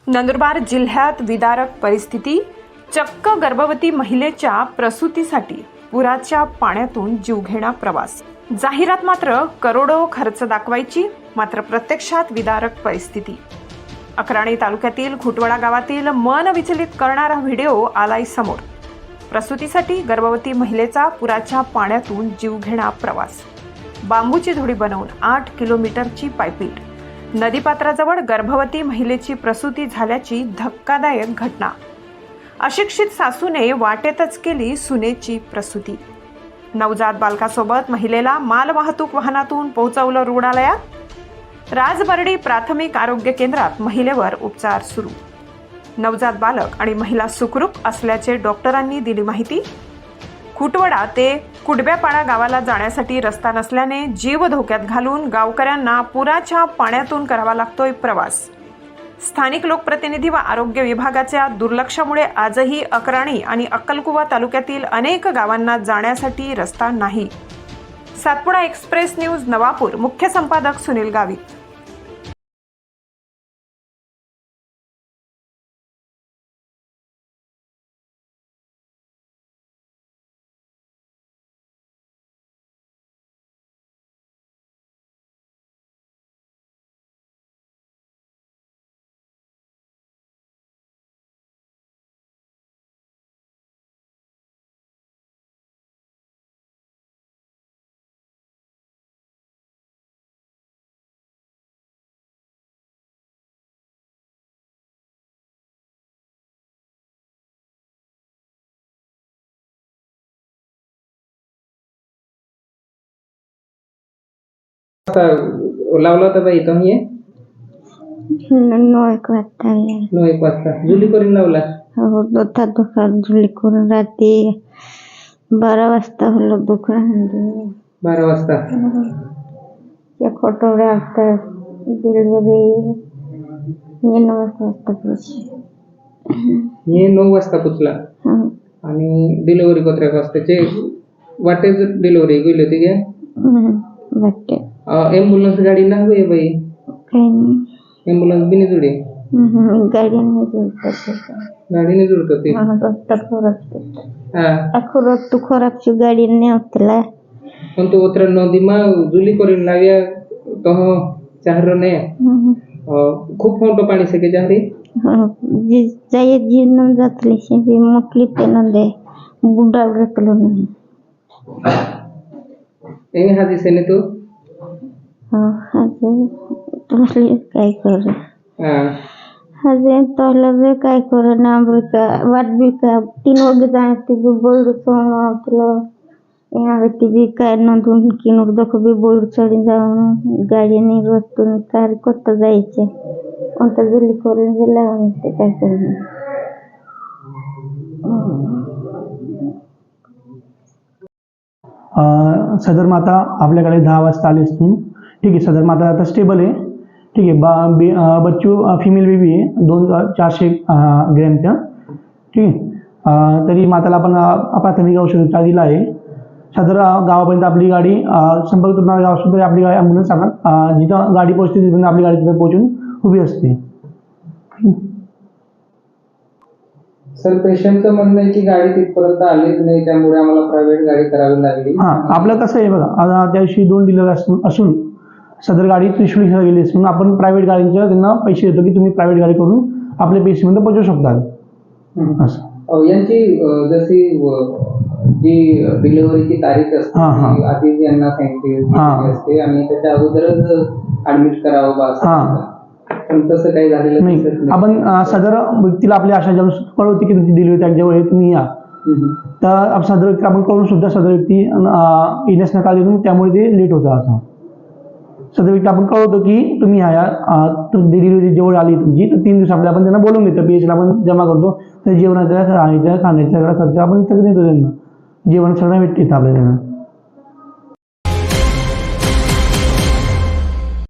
नंदुरबार जिल्ह्यात विदारक परिस्थिती. चक्क गर्भवती महिलेच्या प्रसूतीसाठी पुराच्या पाण्यातून जीवघेणा प्रवास. जाहिरात मात्र करोडो खर्च दाखवायची, मात्र प्रत्यक्षात विदारक परिस्थिती. अक्राणी तालुक्यातील खुटवडा गावातील मन विचलित करणारा व्हिडिओ आलाय समोर. प्रसूतीसाठी गर्भवती महिलेचा पुराच्या पाण्यातून जीवघेणा प्रवास. बांबूची धुडी बनवून 8 किलोमीटरची पायपीट. नदीपात्राजवळ गर्भवती महिलेची प्रसूती झाल्याची धक्कादायक घटना. अशिक्षित सासूने वाटेतच केली सुनेची प्रसूती. नवजात बालकासोबत महिलेला मालवाहतूक वाहनातून पोहोचवलं रुग्णालयात. राजबर्डी प्राथमिक आरोग्य केंद्रात महिलेवर उपचार सुरू. नवजात बालक आणि महिला सुखरूप असल्याचे डॉक्टरांनी दिली माहिती. खुटवडा ते कुडब्यापाडा गावाला जाण्यासाठी रस्ता नसल्याने जीव धोक्यात घालून गावकऱ्यांना पुराच्या पाण्यातून करावा लागतोय प्रवास. स्थानिक लोकप्रतिनिधी व आरोग्य विभागाच्या दुर्लक्षामुळे आजही अक्राणी आणि अक्कलकुवा तालुक्यातील अनेक गावांना जाण्यासाठी रस्ता नाही. Satpuda express news Navapur. मुख्य संपादक सुनील गावित. लावला होता बाई तुम्ही 9 वाजता जुली करून लावला. हो दुखा जुली करून रात्री 12 वाजता हल्लो दुखा 12 वाजता या खोटवड्या असतात डिलिव्हरी 9 वाजता पोचली. हे 9 वाजता पोचला आणि डिलिव्हरी कोत्र्या वाजताचे वाटेच डिलिव्हरी गेली होती का वाटते. एम्ब्युलन्स गाडी ना होय बाई काही नाही. एम्ब्युलन्स बिनी जुडी गाडीने जुळतात. गाडीने जुळत होती. खोराक तू खोराकची गाडी नेवतला पण तो उतर नदी मा जुली करून लाव्या तो चाहरो ने खूप मोठं पाणी सके चाहरी जाय जीवन जातले से मोकली पेनंदे बुड्डा उरतलो नाही. एने हा दिसेने तू तसले काय कर हजे तहले काय कर ना का वाट भी का 3 वागे जाते बोल सोमतलो यहाँ व्यक्ति भी काय नंदून किनूर दख भी बोल चढ़ी जाऊन गाड़ी नहीं रस्तून कार कोत जायचे अंत जुली करून गेला ते काय करणार. सदर माता आपल्याकडे 10 वाजता आली असतील. ठीक आहे. सदर माता आता स्टेबल आहे. ठीक आहे. बच्चू फिमेल बेबी आहे 400 ग्रॅमच्या. ठीक आहे. तरी माताला आपण प्राथमिक औषधोपचार दिला आहे. सदर गावापर्यंत आपली गाडी संपर्क तुटणाऱ्या गावासून तरी आपली गाडी ॲम्ब्युलन्स आपण जिथं गाडी पोहोचते तिथून आपली गाडी तिथे पोहोचून उभी असते. सर पेशंटचं म्हणणं आहे की गाडी तिथपर्यंत आलीच नाही, त्यामुळे आम्हाला प्रायव्हेट गाडी करावी लागली. आपलं कसं आहे बघा, आता त्या दिवशी 2 डिलिव्हरी असून सदर गाडी त्रिशूल इथं गेली असून आपण प्रायव्हेट गाडीच्या त्यांना पैसे देतो की तुम्ही प्रायव्हेट गाडी करून आपल्या पेशंटपर्यंत पोहोचू शकतात. असं यांची जशी जी डिलिव्हरीची तारीख असते आधी यांना सांगितली असते आणि त्याच्या अगोदरच ऍडमिट करावं बा, पण तसं काही झालेलं नाही. आपण सदर व्यक्तीला आपली आशा जाऊन कळवते की तुमची डिलिव्हरी तारखेवर आहे, तुम्ही या. तर सदर व्यक्ती आपण कळून सुद्धा सदर व्यक्ती येण्यास नकार देऊन त्यामुळे ते लेट होतं. असं सदर व्यक्ती आपण कळवतो की तुम्ही या डिलिव्हरी जेवढ आली तुमची तर 3 दिवसामध्ये आपण त्यांना बोलून घेतो. PHला आपण जमा करतो. तर जेवणाच्या राहण्याच्या खाण्याच्या खर्च आपण इथं देतो त्यांना. जेवण सगळं भेटते आपल्याला.